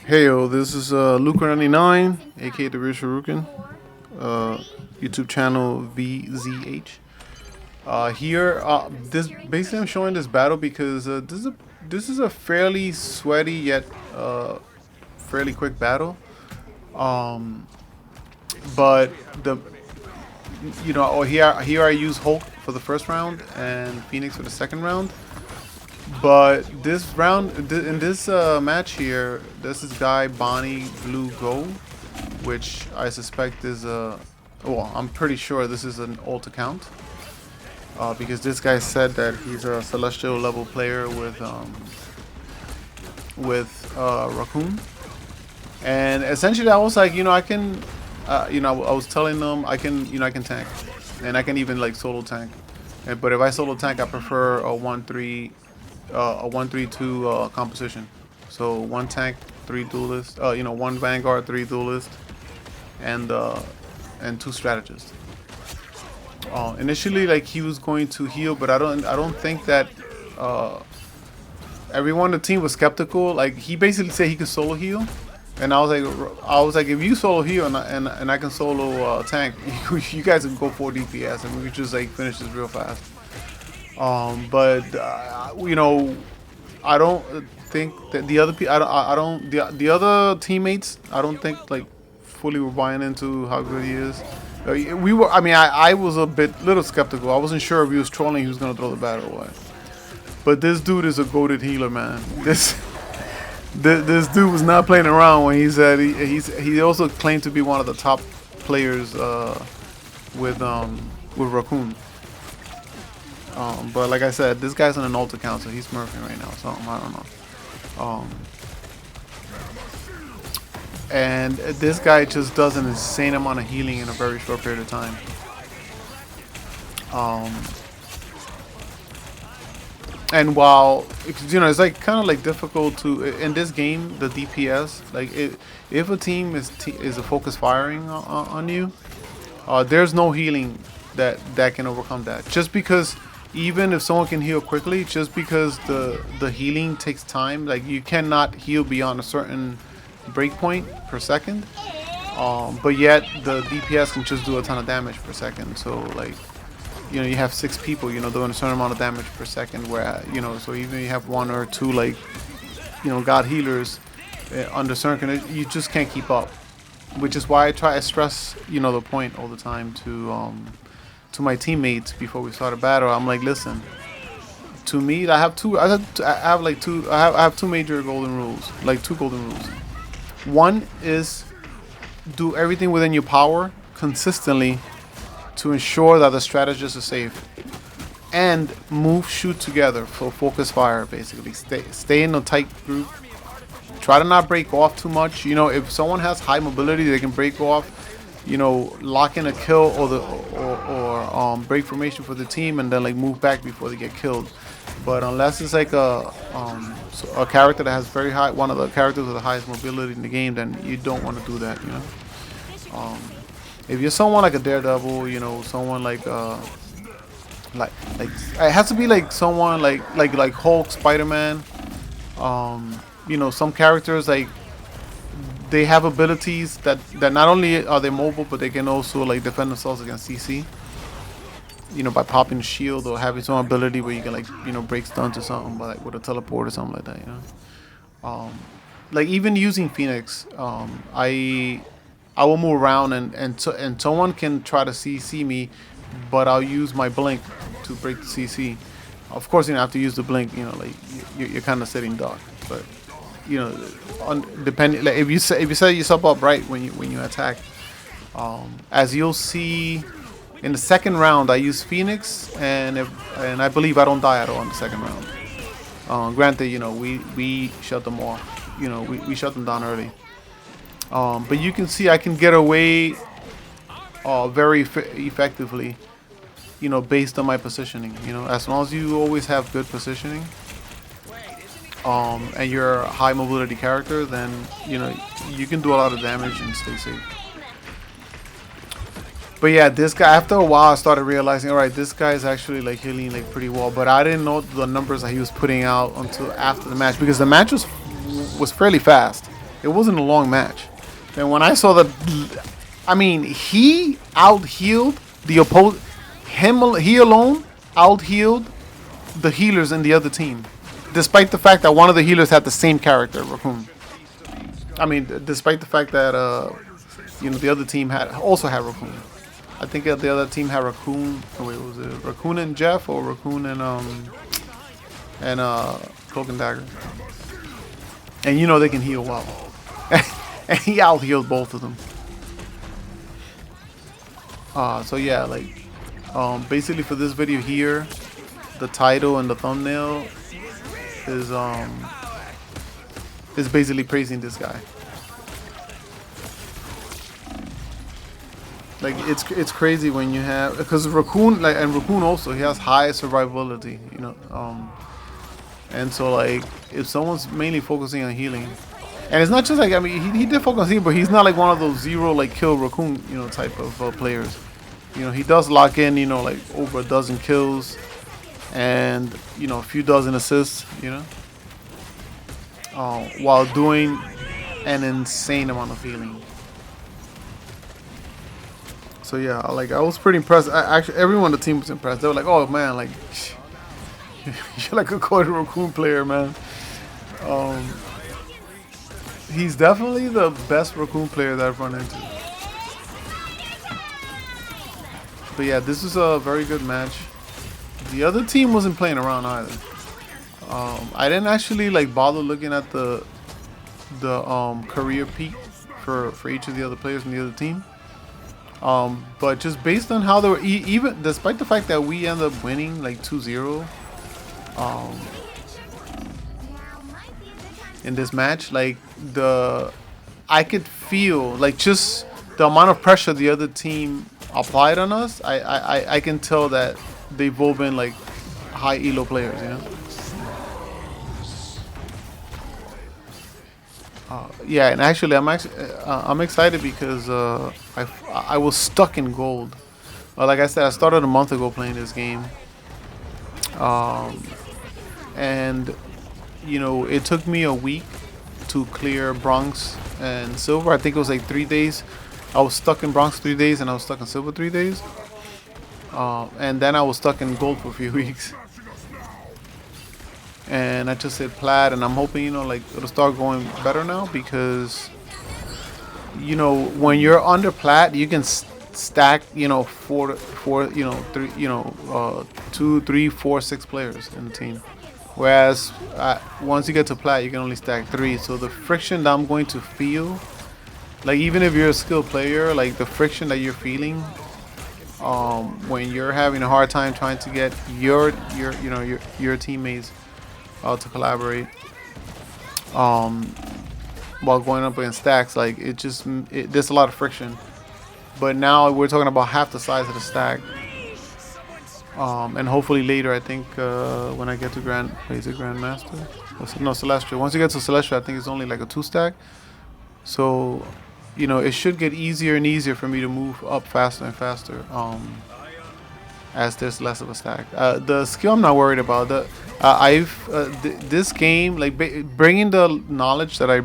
Hey yo, this is Luca99, aka the Rich Racoon, uh, YouTube channel VZH. Here, this basically I'm showing this battle because this is a fairly sweaty yet fairly quick battle. Um, but the here I use Hulk for the first round and Phoenix for the second round. But this round, in this match here, this is guy Bonnie Blue Go, which I suspect is well, I'm pretty sure this is an alt account, because this guy said that he's a celestial level player with Raccoon, and essentially I was like, I can, I was telling them I can, I can tank, and I can even like solo tank, but if I solo tank, I prefer a 1-3-2 composition. So one tank, three duelist, one vanguard, three duelist, and two strategists. Initially, like he was going to heal, but I don't think that everyone on the team was skeptical. Like he basically said he could solo heal, and I was like, if you solo heal and I can solo tank, you guys can go for DPS and we could just like finish this real fast. But I don't think that the other people, I don't the other teammates, I don't think like fully were buying into how good he is. We were, I mean, I was a little skeptical. I wasn't sure if he was trolling, he was gonna throw the battle away. But this dude is a goated healer, man. This dude was not playing around when he said he also claimed to be one of the top players with Raccoon. But like I said, this guy's on an alt account, so he's smurfing right now. So I don't know. And this guy just does an insane amount of healing in a very short period of time. Um, and while it's like kind of like difficult to in this game, the DPS, like if a team is a focus firing on you, there's no healing that can overcome that. Just because even if someone can heal quickly, just because the healing takes time, like you cannot heal beyond a certain breakpoint per second. But yet the DPS can just do a ton of damage per second. So like, you have six people, doing a certain amount of damage per second. Where so even if you have one or two like, god healers under certain conditions, you just can't keep up. Which is why I try to stress, the point all the time to my teammates before we start a battle. I'm like, listen, to me, I have two major golden rules, like two golden rules. One is do everything within your power consistently to ensure that the strategist is safe, and shoot together for focus fire. Basically, stay in a tight group. Try to not break off too much. If someone has high mobility, they can break off. Lock in a kill or break formation for the team, and then like move back before they get killed. But unless it's like a character that has one of the characters with the highest mobility in the game, then you don't want to do that. If you're someone like a Daredevil, someone like it has to be like someone like Hulk, Spider-Man. Some characters like they have abilities that not only are they mobile, but they can also like defend themselves against CC. By popping shield or having some ability where you can like break stunts or something, but like with a teleport or something like that. Like even using Phoenix, I will move around and someone can try to CC me, but I'll use my blink to break the CC. Of course, after you use the blink, like you're kind of sitting duck, but depending, like if you set yourself up right when you attack, as you'll see in the second round, I use Phoenix, and I believe I don't die at all in the second round. Granted, we shut them off, we shut them down early, but you can see I can get away very effectively, based on my positioning. As long as you always have good positioning, and you're a high mobility character, then you can do a lot of damage and stay safe. But yeah, this guy, after a while, I started realizing, all right, this guy is actually like healing like pretty well. But I didn't know the numbers that he was putting out until after the match, because the match was fairly fast. It wasn't a long match. And when I saw I mean, he out healed the opposed. He alone out healed the healers in the other team, despite the fact that one of the healers had the same character, Raccoon. I mean, despite the fact that the other team had Raccoon. I think the other team had Raccoon. Oh wait, was it Raccoon and Jeff or Raccoon and Cloak and Dagger? And they can heal well. And he out healed both of them. So yeah, like basically for this video here, the title and the thumbnail is basically praising this guy. Like it's crazy when you have, because Raccoon, like, and Raccoon also, he has high survivability, and so like if someone's mainly focusing on healing, and it's not just like, I mean, he did focus on healing, but he's not like one of those zero like kill Raccoon type of players. He does lock in like over a dozen kills and a few dozen assists, while doing an insane amount of healing. So yeah, like I was pretty impressed. Actually, everyone on the team was impressed. They were like, "Oh man, like you're like a Cody Raccoon player, man." He's definitely the best Raccoon player that I've run into. But yeah, this is a very good match. The other team wasn't playing around either. I didn't actually like bother looking at the career peak for each of the other players in the other team. But just based on how they were, even despite the fact that we ended up winning like 2-0 in this match, like I could feel like just the amount of pressure the other team applied on us. I can tell that they've all been like high elo players, yeah, and actually I'm excited because I was stuck in gold. Like I said, I started a month ago playing this game, and it took me a week to clear bronze and silver. I think it was like 3 days. I was stuck in bronze 3 days, and I was stuck in silver 3 days, and then I was stuck in gold for a few weeks. And I just hit plat, and I'm hoping like it'll start going better now, because when you're under plat, you can stack two, three, four, 6 players in the team, whereas once you get to plat, you can only stack 3. So the friction that I'm going to feel, like even if you're a skilled player, like the friction that you're feeling when you're having a hard time trying to get your teammates to collaborate while going up against stacks, like there's a lot of friction. But now we're talking about half the size of the stack, and hopefully later, I think when I get to Grandmaster, no, Celestial. Once you get to Celestial, I think it's only like a 2 stack. So it should get easier and easier for me to move up faster and faster as there's less of a stack. The skill I'm not worried about. This game, like bringing the knowledge that I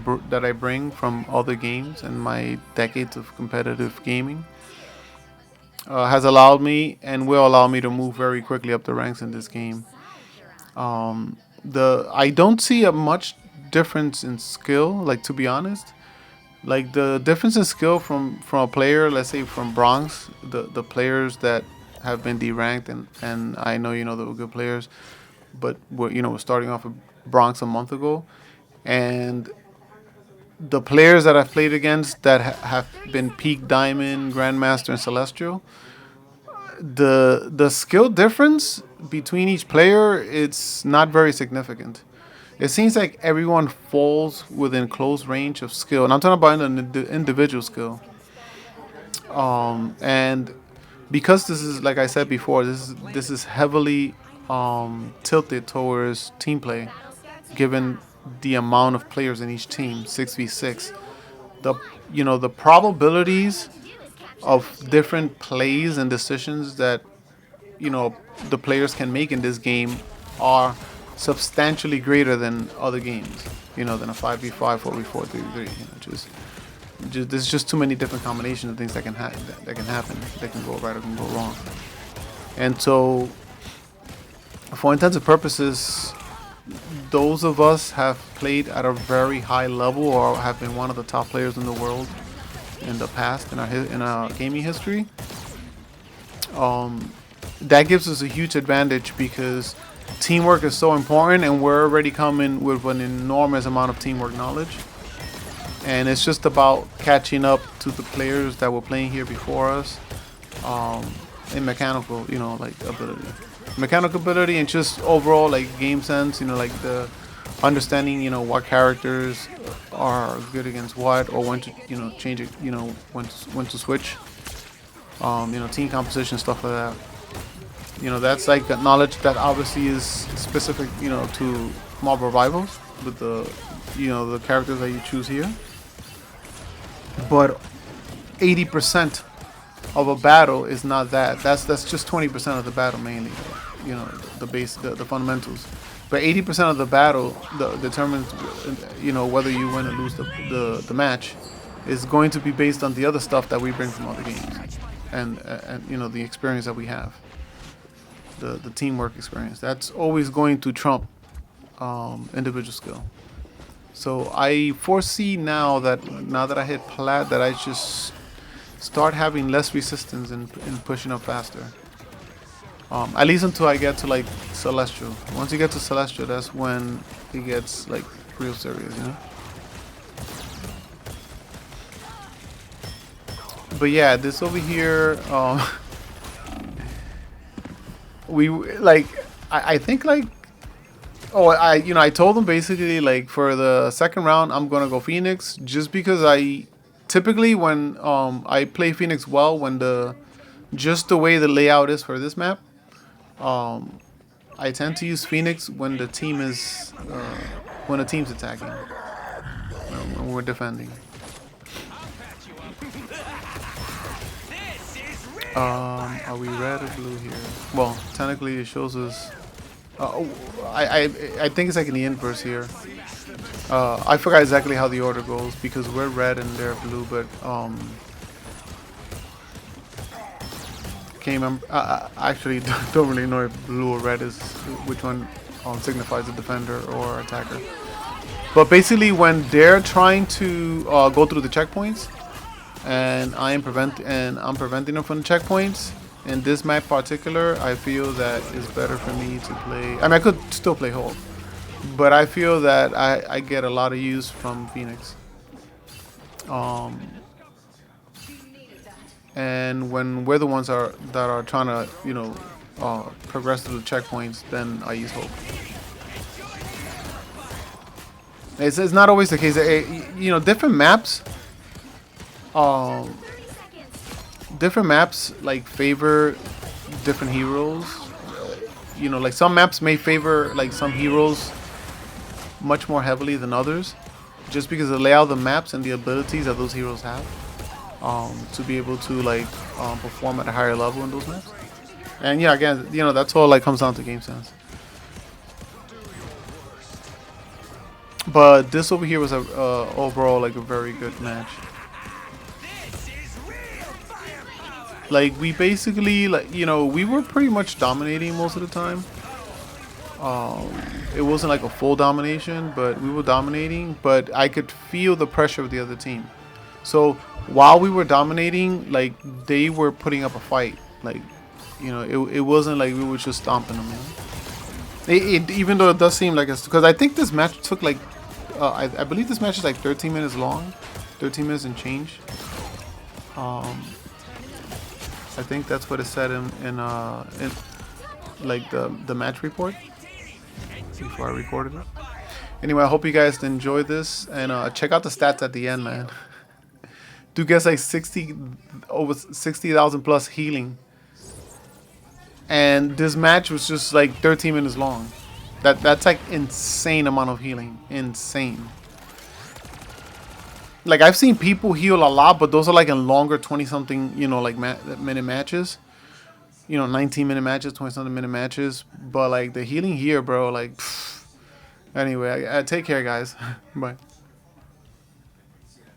bring from other games and my decades of competitive gaming has allowed me and will allow me to move very quickly up the ranks in this game. I don't see a much difference in skill, like, to be honest. Like the difference in skill from a player, let's say from bronze, the players that have been deranked, and I know they were good players, but we're starting off with bronze a month ago, and the players that I've played against that have been peak diamond, grandmaster, and celestial, the skill difference between each player, it's not very significant. It seems like everyone falls within close range of skill, and I'm talking about the individual skill. And because this is, like I said before, this is heavily tilted towards team play, given the amount of players in each team, 6v6. The probabilities of different plays and decisions that the players can make in this game are substantially greater than other games. Than a 5v5, 4v4, 3v3. There's just too many different combinations of things that can happen. That can go right or can go wrong. And so, for intents and purposes, those of us have played at a very high level or have been one of the top players in the world in the past in our gaming history. That gives us a huge advantage because teamwork is so important, and we're already coming with an enormous amount of teamwork knowledge. And it's just about catching up to the players that were playing here before us in mechanical, ability, and just overall game sense. The understanding, what characters are good against what, or when to, change it, when to switch. Team composition, stuff like that. That's like knowledge that obviously is specific, to mob revivals with the characters that you choose here. But 80% of a battle is not that. That's just 20% of the battle mainly. The base, the fundamentals. But 80% of the battle determines, whether you win or lose the match, is going to be based on the other stuff that we bring from other games, and the experience that we have, the teamwork experience. That's always going to trump individual skill. So I foresee now that I hit plat, that I just start having less resistance in pushing up faster. At least until I get to like Celestial. Once you get to Celestial, that's when it gets like real serious, But yeah, this over here, I think like, I told them basically like for the second round I'm gonna go Phoenix, just because I typically when I play Phoenix well when just the way the layout is for this map, I tend to use Phoenix when the team is when the team's attacking, when we're defending. Are we red or blue here? Well, technically it shows us. I think it's like in the inverse here. I forgot exactly how the order goes because we're red and they're blue, but can't remember. I actually don't really know if blue or red is which one signifies a defender or attacker. But basically, when they're trying to go through the checkpoints, and I'm preventing them from the checkpoints. In this map particular, I feel that it's better for me to play. I mean, I could still play Hulk, but I feel that I get a lot of use from Phoenix. And when we're the ones that are trying to, progress through the checkpoints, then I use Hulk. It's not always the case. Different maps. Different maps like favor different heroes. Like some maps may favor like some heroes much more heavily than others, just because of the layout of the maps and the abilities that those heroes have to be able to perform at a higher level in those maps. And yeah, again, that's all comes down to game sense. But this over here was overall a very good match. We basically, we were pretty much dominating most of the time. It wasn't like a full domination, but we were dominating. But I could feel the pressure of the other team. So while we were dominating, they were putting up a fight. It wasn't like we were just stomping them. Even though it does seem like it's because I think this match took I believe this match is 13 minutes long, 13 minutes and change. I think that's what it said in the match report before I recorded it. Anyway, I hope you guys enjoyed this, and check out the stats at the end, man. Dude gets over 60,000 plus healing, and this match was just 13 minutes long. That's insane amount of healing, insane. I've seen people heal a lot, but those are in longer 20-something, minute matches. 19-minute matches, 20-something minute matches. But the healing here, bro, Anyway, take care, guys. Bye.